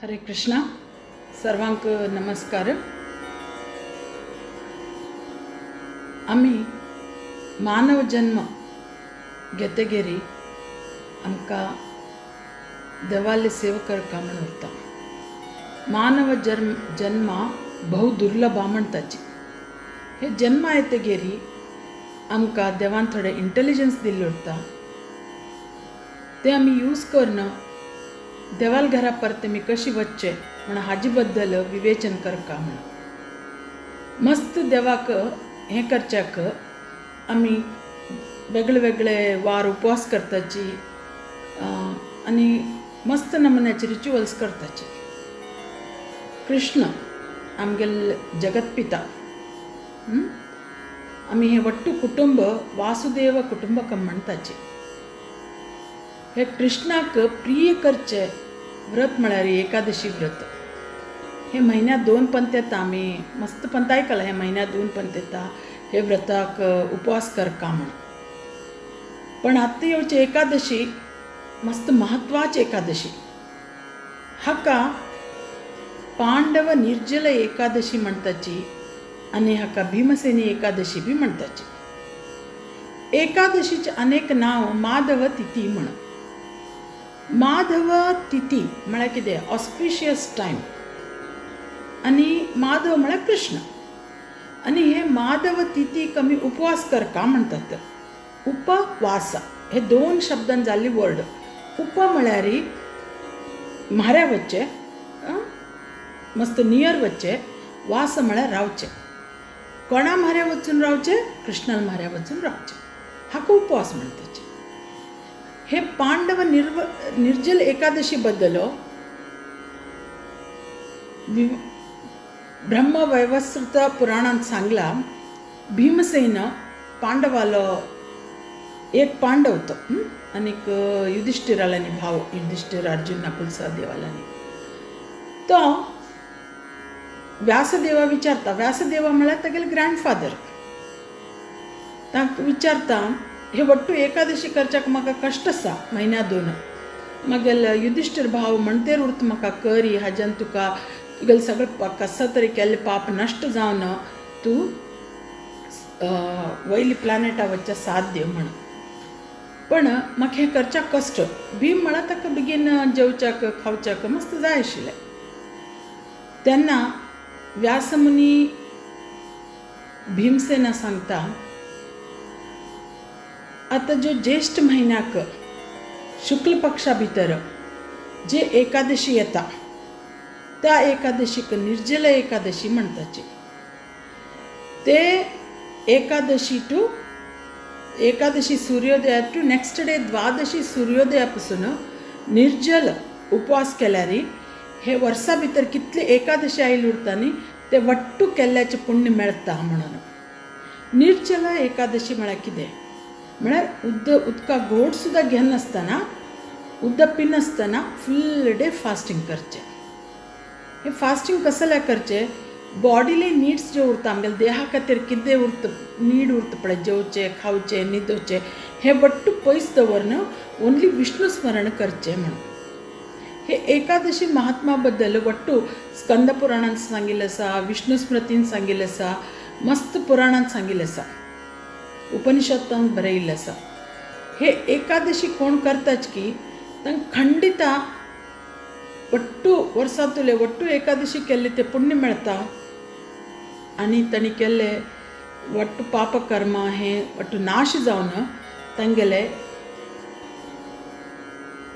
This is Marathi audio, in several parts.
हरे कृष्णा सर्वांक नमस्कार. आम्ही मानव जन्म घेतगेरी आमकां देवाले सेवा करता म्हण उरता. मानव जन्म बहु दुर्लभ म्हणटाची. हे जन्म येतगेरी आमकां देवान थोडे इंटेलिजन्स दिल्ले उरता. ते आमी यूज करन देवाल घरा परते मी कशी वच्चे म्हण हाजे बद्दल विवेचन करता म्हण. मस्त देवाक हें करच्याक आमी वेगळे वेगळे वार उपवास करताची आनी मस्त नमुन्याचे रिच्युअल्स करताची. कृष्ण आमगेल जगत पिता. आमी हे वट्टू कुटुंब वासुदेव कुटुंबकम म्हणटाचे. हे कृष्णाक प्रिय करचे व्रत म्हळ्यार एकादशी व्रत. हे म्हयन्याक 2 पंत येता. आमी मस्त पंत आयकलां हे म्हयन्याक 2 पंत येता हे व्रताक उपवास करता म्हण. पण आतां येवची एकादशी मस्त म्हत्वाची एकादशी. हाका पांडव निर्जल एकादशी म्हणटाची आनी हाका भीमसेनी एकादशी बी म्हणटाची. एकादशीचे अनेक नांव माधव तिथी म्हण. माधव तिथी म्हळ्यार कितें ऑस्पिशियस टायम आनी माधव म्हळ्यार कृष्ण. आनी हे माधव तिथीक आमी उपवास करता म्हणटात. उपवास हे 2 शब्दान जाल्ली वर्ड. उप म्हळ्यार म्हाऱ्या वच्चे, मस्त नियर वच्चे. वास म्हळ्यार रावचे. कोणा म्हाऱ्या वचून रावचे? कृष्णाल म्हाऱ्या वचून रावचे. हाका उपवास म्हणटाचे. हे पांडव निर्जल एकादशी बद्दल ब्रह्मवैवर्त पुराणांत सांगला. भीमसेन पांडवालो एक पांडव तो आनीक युधिष्ठिरालानी भाव. युधिष्ठिर अर्जुन नकुल सहदेवालानी. तो व्यासदेवा विचारता. व्यासदेवा म्हळ्यार तागेले ग्रँडफादर. तांकां विचारता हे वट्टू एकादशी करच्याक म्हाका कश्ट आसा म्हयन्या 2. म्हगेलो युधिष्ठिर भाव म्हणतेर उरता म्हाका करी हाज्यान तुगेले सगळे कसा तरी केल्ले पाप नश्ट जावन तूं वयली प्लॅनेटा वच्चे साथ देव म्हण. पण म्हाका हें करच्याक कश्ट. भीम म्हळ्यार ताका बेगीन जेवच्याक खावच्याक मस्त जाय आशिल्लें. तेन्ना व्यासमुनी भीमसेना सांगता आता जो ज्येष्ठ म्हयन्याक शुक्ल पक्षा भितर जे एकादशी येता त्या एकादशीक निर्जल एकादशी म्हणटाची. ते Ekadashi Suryoday to next day द्वादशी सूर्योदया पासून निर्जल उपवास केल्यार हे वर्सा भितर कितले एकादशी आयली उरता न्ही ते वट्टू केल्ल्याचें पुण्य मेळटा म्हणून. निर्जल एकादशी म्हळ्यार कितें म्हळ्यार उदका घोट सुद्दां घेनासतना उदक पिनासतना फुल डे फास्टींग करचें. हे फास्टींग कसले करचें? बॉडीली नीड्स जे उरता आमगेले देहा खातीर कितें उरता नीड उरता पळय जेवचें खावचें न्हिदोवचें हे वट्टू पयस दवरन ओन्ली विष्णू स्मरण करचें म्हणून. हे एकादशी महात्मा बद्दल वट्टू स्कंद पुराणांत सांगिल्लें आसा. विष्णू स्मृतीन सांगिल्लें आसा. मस्त पुराणांत सांगिल्लें आसा. उपनिषदांत बरयिल्लें आसा. हे एकादशी कोण करताच की तांकां खंडिता वट्टू वर्सांतले वट्टू एकादशी केल्ले ते पुण्य मेळटा. आनी तांणी केल्ले वट्टू पाप कर्मा हे वट्टू नाश जावन तांगेले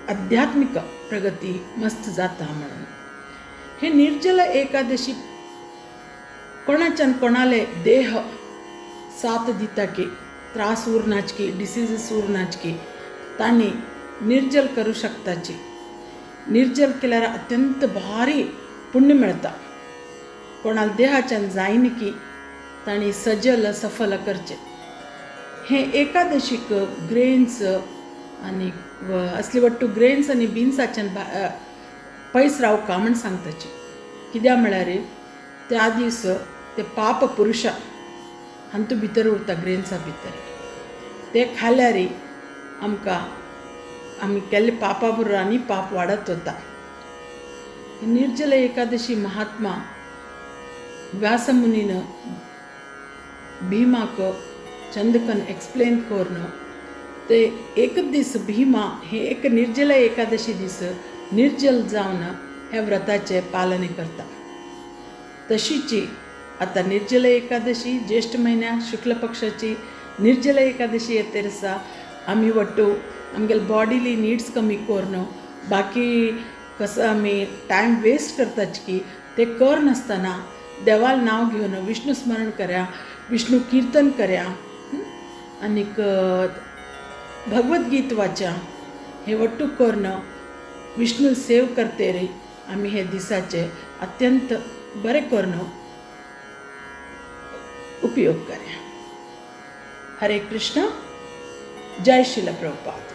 आध्यात्मिक प्रगती मस्त जाता म्हणून. हे निर्जल एकादशी कोणाच्यान कोणाले देह साथ दिता की त्रास उरनाच की डिसीजीस उरनाच की तांणी निर्जल करूं शकताची. निर्जल केल्यार अत्यंत भारी पुण्य मेळटा. कोणाल देहाच्यान जायना की तांणी सजल सफल करचें. हे एकादशीक ग्रेन्स आनी असली वट्टू ग्रेन्स आनी बिन्साच्यान पयस रावका म्हण सांगताची. कित्याक म्हळ्यार त्या दीस ते पाप पुरुशा हांतू भितर उरता ग्रेन्सा भितर. ते खाल्यार आमकां आमी केल्ले पापा बरोबर आनी पाप वाडत वता. निर्जल एकादशी महात्मा व्यासमुनीन भीमाक चंदकन एक्सप्लेन करून ते एक दीस भीमा हे एक निर्जल एकादशी दीस निर्जल जावन ह्या व्रताचे पालन करता. तशीची आता निर्जल एकादशी ज्येष्ठ महिन्या शुक्ल पक्षाची निर्जल एकादशी येतेर आसा. आमी वट्टू आमगेल बॉडीली नीड्स कमी करून बाकी कसं आमी टायम वेस्ट करताच की ते कर नासतना देवाल नाव घेवन विष्णू स्मरण करया, विष्णू कीर्तन करया, आनीक भगवद्गीत वाचा, हे वट्टू करून विष्णू सेव करतेर आमी हे दिसाचे अत्यंत बरे करून उपयोग करया. हरे कृष्ण. जय श्रील प्रभुपाद.